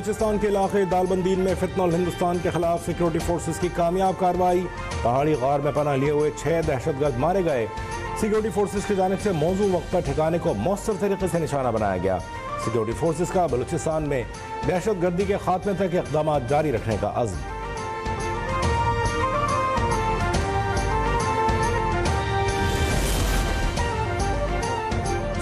बलूचिस्तान के इलाके दालबंदीन में फितनल हिंदुस्तान के खिलाफ सिक्योरिटी फोर्सेस की कामयाब कार्रवाई। पहाड़ी गार में पनाह लिए हुए 6 दहशतगर्द मारे गए। सिक्योरिटी फोर्सेस की जानिब से मौजू वक्त पर ठिकाने को मौसर तरीके से निशाना बनाया गया। सिक्योरिटी फोर्सेस का बलूचिस्तान में दहशतगर्दी के खात्मे तक इक़दाम जारी रखने का अज़्म।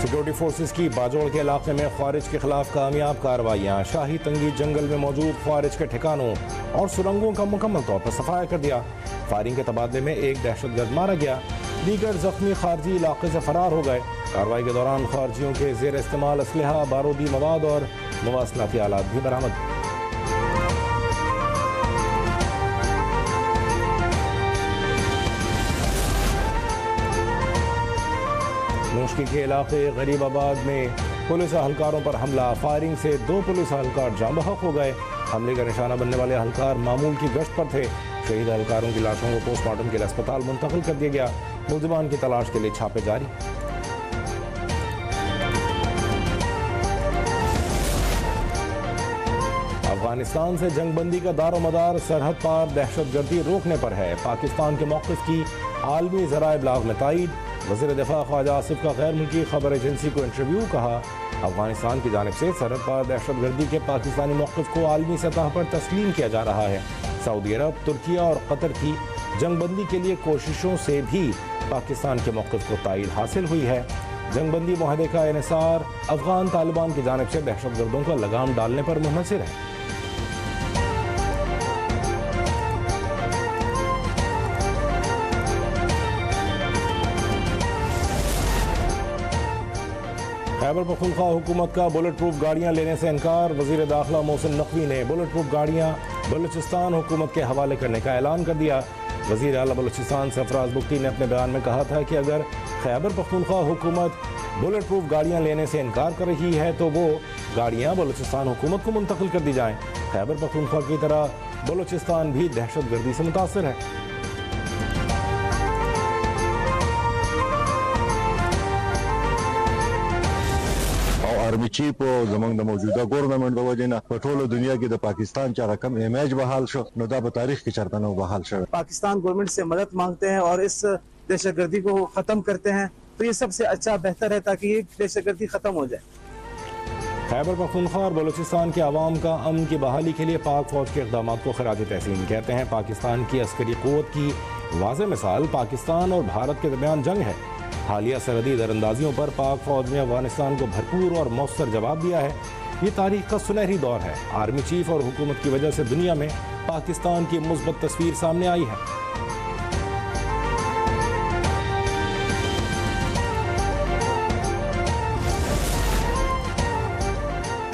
सिक्योरिटी फोर्सेस की बाजोड़ के इलाके में ख्वारिज के खिलाफ कामयाब कार्रवाइयाँ। शाही तंगी जंगल में मौजूद ख्वारिज के ठिकानों और सुरंगों का मुकम्मल तौर पर सफाया कर दिया। फायरिंग के तबादले में एक दहशतगर्द मारा गया। दीगर जख्मी खारजी इलाके से फरार हो गए। कार्रवाई के दौरान खारजियों के जेर इस्तेमाल असलहा, बारूदी मवाद और मुवासलाती आलात भी बरामद। नूशकी के इलाके गरीबाबाद में पुलिस अहलकारों पर हमला। फायरिंग से 2 पुलिस अहलकार जाँ बहक हो गए। हमले का निशाना बनने वाले अहलकार मामूल की गश्त पर थे। शहीद अहलकारों की लाशों को पोस्टमार्टम के लिए अस्पताल मुंतकिल कर दिया गया। मुलजिमान की तलाश के लिए छापे जारी। अफगानिस्तान से जंगबंदी का दारोमदार सरहद पार दहशतगर्दी रोकने पर है। पाकिस्तान के मौक़िफ़ की आलमी ज़राए इब्लाग में तायीद। वज़ीर दिफ़ा ख्वाजा आसिफ का गैर मुल्की खबर एजेंसी को इंटरव्यू। कहा, अफगानिस्तान की जानिब से सरहद पार दहशतगर्दी के पाकिस्तानी मौक़िफ़ को आलमी सतह पर तस्लीम किया जा रहा है। सऊदी अरब, तुर्किया और कतर की जंगबंदी के लिए कोशिशों से भी पाकिस्तान के मौक़िफ़ को तायीद हासिल हुई है। जंगबंदी मुआहदे का इन्हिसार अफगान तालिबान की जानिब से दहशतगर्दों को लगाम डालने पर मुनहसर है। खैबर पख्तूनख्वा हुकूमत का बुलेट प्रूफ गाड़ियाँ लेने से इनकार। वज़ीर दाखिला मोहसिन नकवी ने बुलेट प्रूफ गाड़ियाँ बलूचिस्तान हुकूमत के हवाले करने का ऐलान कर दिया। वज़ीर आला बलूचिस्तान सरफराज बुख्ती ने अपने बयान में कहा था कि अगर खैबर पख्तूनख्वा हुकूमत बुलेट प्रूफ गाड़ियाँ लेने से इनकार कर रही है तो वो गाड़ियाँ बलूचिस्तान हुकूमत को मुंतकिल कर दी जाएँ। खैबर पख्तूनख्वा की तरह बलूचिस्तान भी दहशतगर्दी से मुतासर है। आर्मी चीफ और जमंग द मौजूदा गवर्नमेंट द वजह पे टोल दुनिया की द पाकिस्तान चारा कम इमेज बहाल शो नदा तारीख की चरता न बहाल शो। पाकिस्तान गवर्नमेंट से मदद मांगते हैं और इस दहशतगर्दी को खत्म करते हैं तो ये सबसे अच्छा बेहतर है ताकि ये दहशतगर्दी खत्म हो जाए। खैबर पख्तूनख्वा और बलूचिस्तान के अवाम का अमन की बहाली के लिए पाक फौज के इक़दाम को खराज तहसीन कहते हैं। पाकिस्तान की अस्करी क़ुव्वत की वाज़ेह मिसाल पाकिस्तान और भारत के दरमियान जंग है। हालिया सरहदी दरअंदाजियों पर पाक फौज ने अफगानिस्तान को भरपूर और मौसर जवाब दिया है। ये तारीख का सुनहरी दौर है। आर्मी चीफ और हुकूमत की वजह से दुनिया में पाकिस्तान की मुस्बत तस्वीर सामने आई है।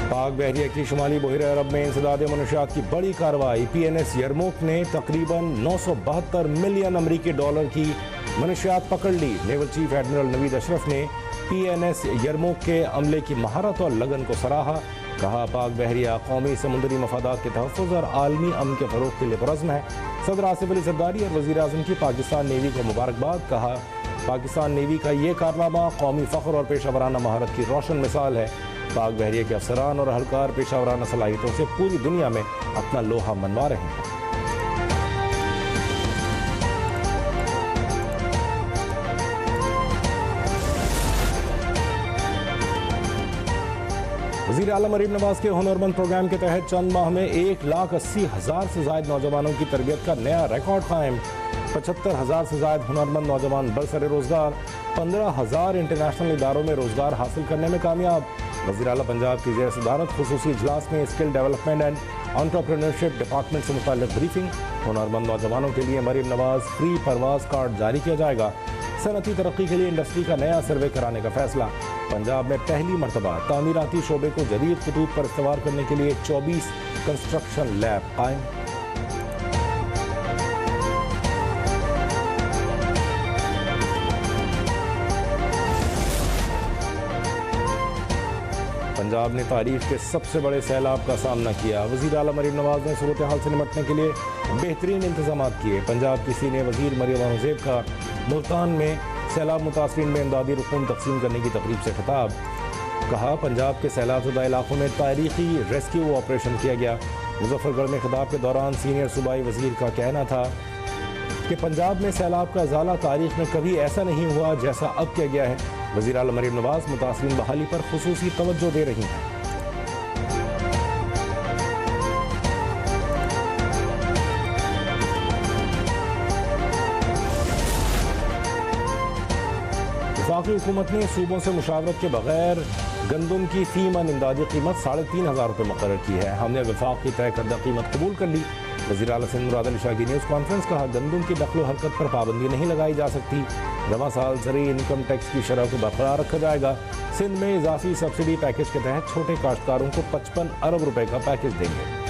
पाक बहरिया की शुमाली बहिर अरब में इंसदाद मनशियात की बड़ी कार्रवाई। PNS यरमूक ने तकरीबन 972 मिलियन अमरीकी डॉलर की मनशियात पकड़ ली। Naval chief admiral Naveed Ashraf ने PNS यरमूक के अमले की महारत और लगन को सराहा। कहा, पाक बहरिया कौमी समुद्री मफादात के तहफ़्फ़ुज़ और आलमी अमन के फ़रोग़ के लिए पुरज़्म है। सदर आसिफ अली ज़रदारी और वज़ीर आज़म की पाकिस्तान नेवी को मुबारकबाद। कहा, पाकिस्तान नेवी का ये कारनामा कौमी फ़ख्र और पेशावराना महारत की रोशन मिसाल है। पाक बहरिया के अफसरान और अहलकार पेशावराना सलाहियतों से पूरी दुनिया में अपना लोहा मनवा रहे हैं। वज़ीर आला मरीम नवाज के हुनरमंद प्रोग्राम के तहत चंद माह में 1,80,000 से ज़ायद नौजवानों की तरबियत का नया रिकॉर्ड कायम। 75,000 से ज़ायद हुनरमंद नौजवान बरसर रोज़गार। 15,000 इंटरनेशनल इदारों में रोज़गार हासिल करने में कामयाब। वज़ीर आला पंजाब की ज़ेर सदारत खुसूसी इजलास में skill development and entrepreneurship department से मुताल्लिक़ ब्रीफिंग। हुनरमंद नौजवानों के लिए मरीम नवाज फ्री परवाज कार्ड जारी किया जाएगा। सनती तरक्की के लिए इंडस्ट्री का नया सर्वे कराने का फैसला। पंजाब में पहली मरतबा तामीराती शोबे को जदीद खतूत पर इस्तेमाल करने के लिए 24 कंस्ट्रक्शन लैब कायम। पंजाब ने तारीख के सबसे बड़े सैलाब का सामना किया। वज़ीर आला मरीम नवाज ने सूरत हाल से निपटने के लिए बेहतरीन इंतजाम किए। पंजाब की सीनियर वज़ीर मरियम औरंगज़ेब का मुल्तान में सैलाब मुतासरीन में इमदादी रकूम तकसीम करने की तकरीब से खिताब। कहा पंजाब के सैलाबशुदा इलाकों में तारीखी रेस्क्यू ऑपरेशन किया गया। मुजफ्फरगढ़ में खिताब के दौरान सीनियर सूबाई वजीर का कहना था कि पंजाब में सैलाब का ज़ाला तारीख में कभी ऐसा नहीं हुआ जैसा अब किया गया है। वज़ीर आला मरीम नवाज मुतासिरीन बहाली पर खुसूसी तवज्जो दे रही हैं। वफाकी हुकूमत ने सूबों से मुशावरत के बगैर गंदम की फी मन इमदादी कीमत 3,500 रुपये मुकर्रर की है। हमने वफाक की तय करदा कीमत कबूल कर ली। वज़ीर आला सिंध मुराद अली शाह की न्यूज़ कॉन्फ्रेंस। कहा गंदम की नकलो हरकत पर पाबंदी नहीं लगाई जा सकती। रवां साल ज़रूरी इनकम टैक्स की शरह को बरकरार रखा जाएगा। सिंध में इजाफी सब्सिडी पैकेज के तहत छोटे काश्तकारों को 55 अरब रुपए का पैकेज देंगे।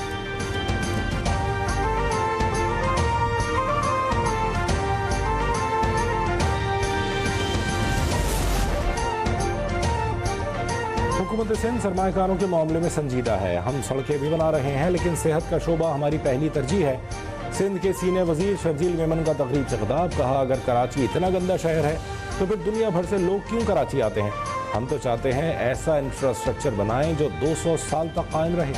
हुकूमत सिंध सरमाकारों के मामले में संजीदा है। हम सड़कें भी बना रहे हैं लेकिन सेहत का शोबा हमारी पहली तरजीह है। सिंध के सीनियर वजीर शर्जील मेमन का तकरीब से खिताब। कहा अगर कराची इतना गंदा शहर है तो फिर दुनिया भर से लोग क्यों कराची आते हैं। हम तो चाहते हैं ऐसा इंफ्रास्ट्रक्चर बनाएं जो 200 साल तक कायम रहे।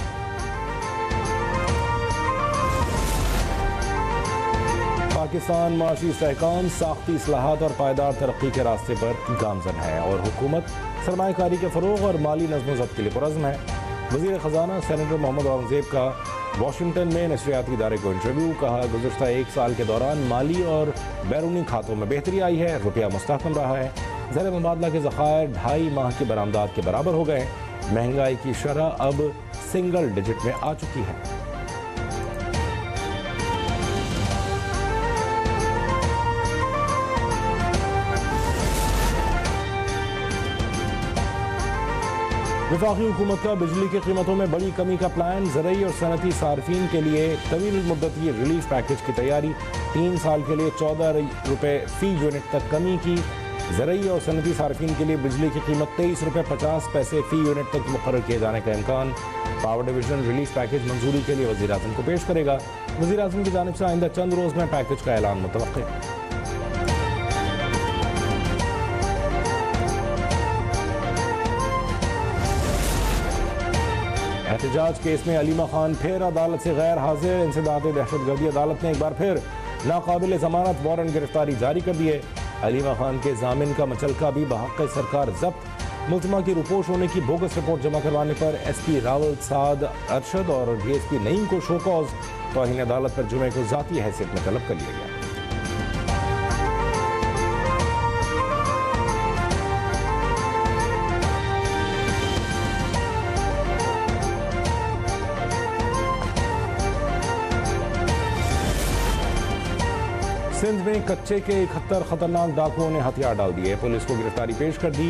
पाकिस्तान माशी इस्तेहकाम, साख्ती इस्लाहात और पायदार तरक्की के रास्ते पर गामजन है और हुकूमत सरमायाकारी के फ़रोग़ और माली नज़्म ज़ब्त के लिए पुरज़्म है। वज़ीर ख़जाना सेनेटर मोहम्मद औरंगज़ेब का वाशिंगटन में नशरियाती इदारे को इंटरव्यू। कहा गुज़श्ता 1 साल के दौरान माली और बैरूनी खातों में बेहतरी आई है। रुपया मुस्तहकम रहा है। ज़र मुबादला के ज़खायर 2.5 माह के बरामदात के बराबर हो गए। महंगाई की शरह अब सिंगल डिजिट में आ चुकी है। वफाकी हुकूमत का बिजली की कीमतों में बड़ी कमी का प्लान। ज़रई और सनती सार्फिन के लिए तवील मुद्दती रिलीफ पैकेज की तैयारी। 3 साल के लिए 14 रुपये फ़ी यूनिट तक कमी की। ज़रई और सनती सार्फिन के लिए बिजली की कीमत 23 रुपये 50 पैसे फ़ी यूनिट तक मुकर्रर किए जाने का इम्कान। पावर डिवीजन रिलीफ पैकेज मंजूरी के लिए वज़ीर आज़म को पेश करेगा। वज़ीर आज़म की जानिब से आइंदा चंद रोज़ में पैकेज का ऐलान मुतवक्किल है। एहतजाज केस में अलीमा खान फिर अदालत से गैर हाजिर। इंसदाद दहशतगर्दी अदालत ने एक बार फिर नाकाबिल ज़मानत वारंट गिरफ्तारी जारी कर दी है। अलीमा खान के जामिन का मचलका भी बहक़ सरकार जब्त। मुल्ज़िमा की रुपोश होने की बोगस रिपोर्ट जमा करवाने पर SP रावल साद अरशद और DSP नईम को शोकॉज तौहीन अदालत पर जुमे को ज़ाती हैसियत में तलब कर लिया गया। सिंध में कच्चे के 71 खतरनाक डाकुओं ने हथियार डाल दिए। पुलिस को गिरफ्तारी पेश कर दी।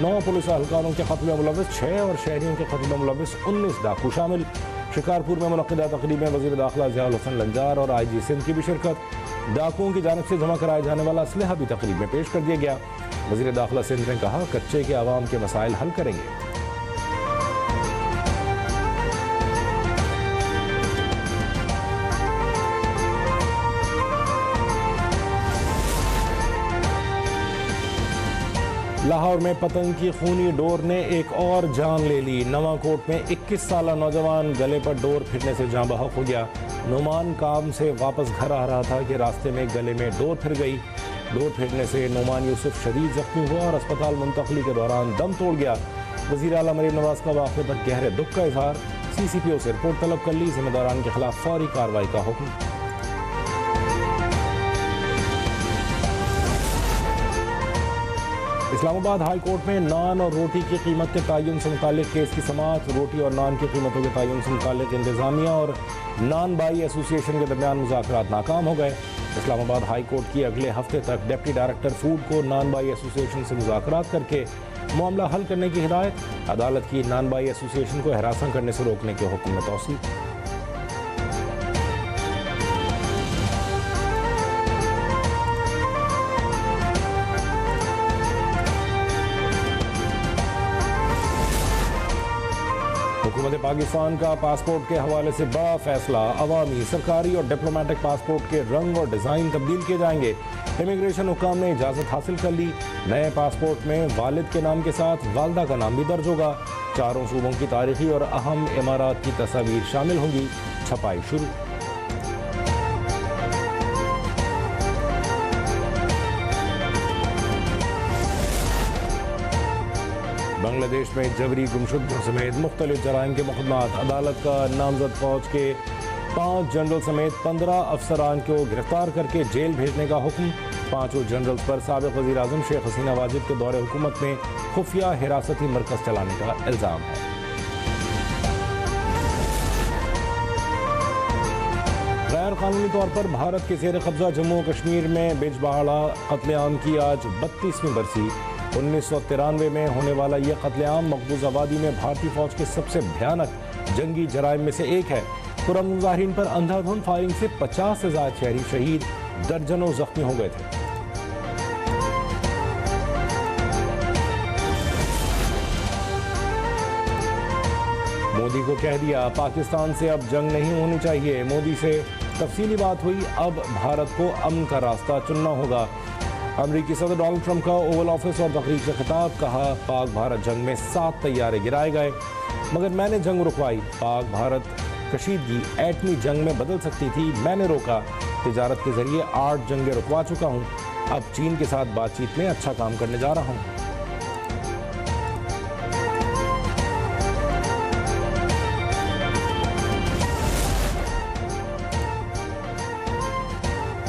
9 पुलिस एहलकारों के कत्ल में मुलव्विस 6 और शहरियों के कत्ल में मुलव्विस 19 डाकू शामिल। शिकारपुर में मुनक्किदा तकरीब में वज़ीर दाखिला ज़ियाउल हसन लंजार और IG सिंध की भी शिरकत। डाकुओं की जानिब से जमा कराए जाने वाला असलहा भी तकरीब में पेश कर दिया गया। वज़ीर दाखिला सिंध ने कहा कच्चे के आवाम के मसाइल हल करेंगे। लाहौर में पतंग की खूनी डोर ने एक और जान ले ली। नवाकोट में 21 साला नौजवान गले पर डोर फिरने से जाँ बहक हो गया। नुमान काम से वापस घर आ रहा था कि रास्ते में गले में डोर फिर गई। डोर फिरने से नुमान यूसुफ शदीद जख्मी हुआ और अस्पताल मुंतकली के दौरान दम तोड़ गया। वज़ीर आला मरीम नवाज का वाक़े पर गहरे दुख का इजहार। CCPO से रिपोर्ट तलब कर ली। जिम्मेदारान के खिलाफ फौरी कार्रवाई का हुक्म। इस्लामाबाद हाई कोर्ट में नान और रोटी की कीमत के तयन से मुतालिक केस की समाअत। रोटी और नान की कीमतों के तयन से मुतालिक इंतजामिया और नान बाई एसोसिएशन के दरमियान मुज़ाकरात नाकाम हो गए। इस्लामाबाद हाई कोर्ट की अगले हफ्ते तक डिप्टी डायरेक्टर फूड को नान बाई एसोसिएशन से मुज़ाकरात करके मामला हल करने की हिदायत। अदालत की नान बाई एसोसिएशन को हरासा करने से रोकने के हुक्म में तौसीक। हुकूमत पाकिस्तान का पासपोर्ट के हवाले से बड़ा फैसला। अवामी, सरकारी और डिप्लोमेटिक पासपोर्ट के रंग और डिज़ाइन तब्दील किए जाएंगे। इमिग्रेशन हुकाम ने इजाज़त हासिल कर ली। नए पासपोर्ट में वालिद के नाम के साथ वालदा का नाम भी दर्ज होगा। चारों सूबों की तारीखी और अहम इमारात की तस्वीर शामिल होंगी। छपाई शुरू। बांग्लादेश में जबरी गुमशुदगियों समेत मुख्तलिफ जराइम के मुकदमात। अदालत का नामजद फौज के 5 जनरल समेत 15 अफसरान को गिरफ्तार करके जेल भेजने का हुक्म। 5 जनरल्स पर साबिक वज़ीर आज़म शेख हसीना वाजिद के दौरे हुकूमत में खुफिया हिरासती मरकज़ चलाने का इल्ज़ाम है। गैर कानूनी तौर पर भारत के ज़ेर कब्जा जम्मू कश्मीर में बिजबहाड़ा कत्लेआम की आज 32वीं बरसी। 1993 में होने वाला यह कत्लेआम मकबूज आबादी में भारतीय फौज के सबसे भयानक जंगी जराइम में से एक है। पुरअमन मुजाहिरीन पर अंधाधुंध फायरिंग से 50 से ज़्यादा शहरी शहीद, दर्जनों जख्मी हो गए थे। मोदी को कह दिया पाकिस्तान से अब जंग नहीं होनी चाहिए। मोदी से तफसीली बात हुई, अब भारत को अमन का रास्ता चुनना होगा। अमरीकी सदर डोनाल्ड ट्रंप का ओवल ऑफिस और तकरीर से खिताब। कहा पाक भारत जंग में 7 तैयारे गिराए गए मगर मैंने जंग रुकवाई। पाक भारत कशीदगी एटमी जंग में बदल सकती थी, मैंने रोका। तिजारत के जरिए 8 जंगें रुकवा चुका हूँ, अब चीन के साथ बातचीत में अच्छा काम करने जा रहा हूँ।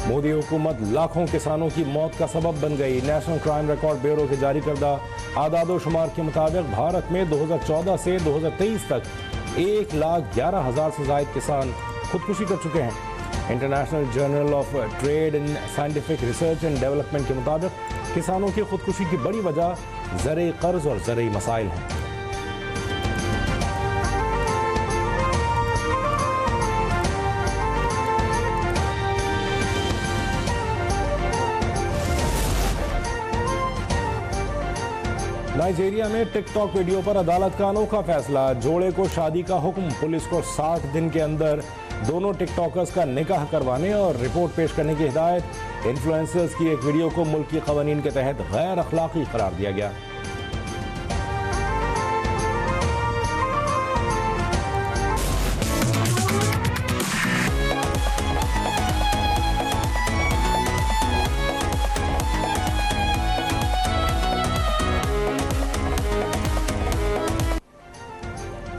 मोदी हुकूमत लाखों किसानों की मौत का सबब बन गई। नेशनल क्राइम रिकॉर्ड ब्यूरो के जारी करदा आदादोशुमार के मुताबिक भारत में 2014 से 2023 तक 1,11,000 से ज़ायद किसान खुदकुशी कर चुके हैं। International journal of trade in scientific research and development के मुताबिक किसानों की खुदकुशी की बड़ी वजह ज़रई कर्ज और ज़रई मसाइल हैं। नाइजीरिया में टिकटॉक वीडियो पर अदालत का अनोखा फैसला। जोड़े को शादी का हुक्म। पुलिस को 60 दिन के अंदर दोनों टिकटॉकर्स का निकाह करवाने और रिपोर्ट पेश करने की हिदायत। इन्फ्लुएंसर्स की एक वीडियो को मुल्क की कवानीन के तहत गैर अखलाकी करार दिया गया।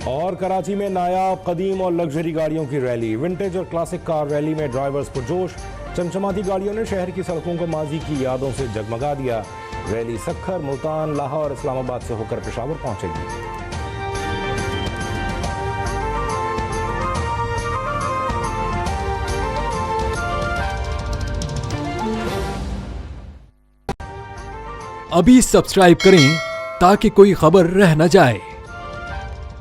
और कराची में नायाब, कदीम और लग्जरी गाड़ियों की रैली। विंटेज और क्लासिक कार रैली में ड्राइवर्स पुरजोश। चमचमाती गाड़ियों ने शहर की सड़कों को माजी की यादों से जगमगा दिया। रैली सक्खर, मुल्तान, लाहौर और इस्लामाबाद से होकर पेशावर पहुंचेगी। अभी सब्सक्राइब करें ताकि कोई खबर रह न जाए।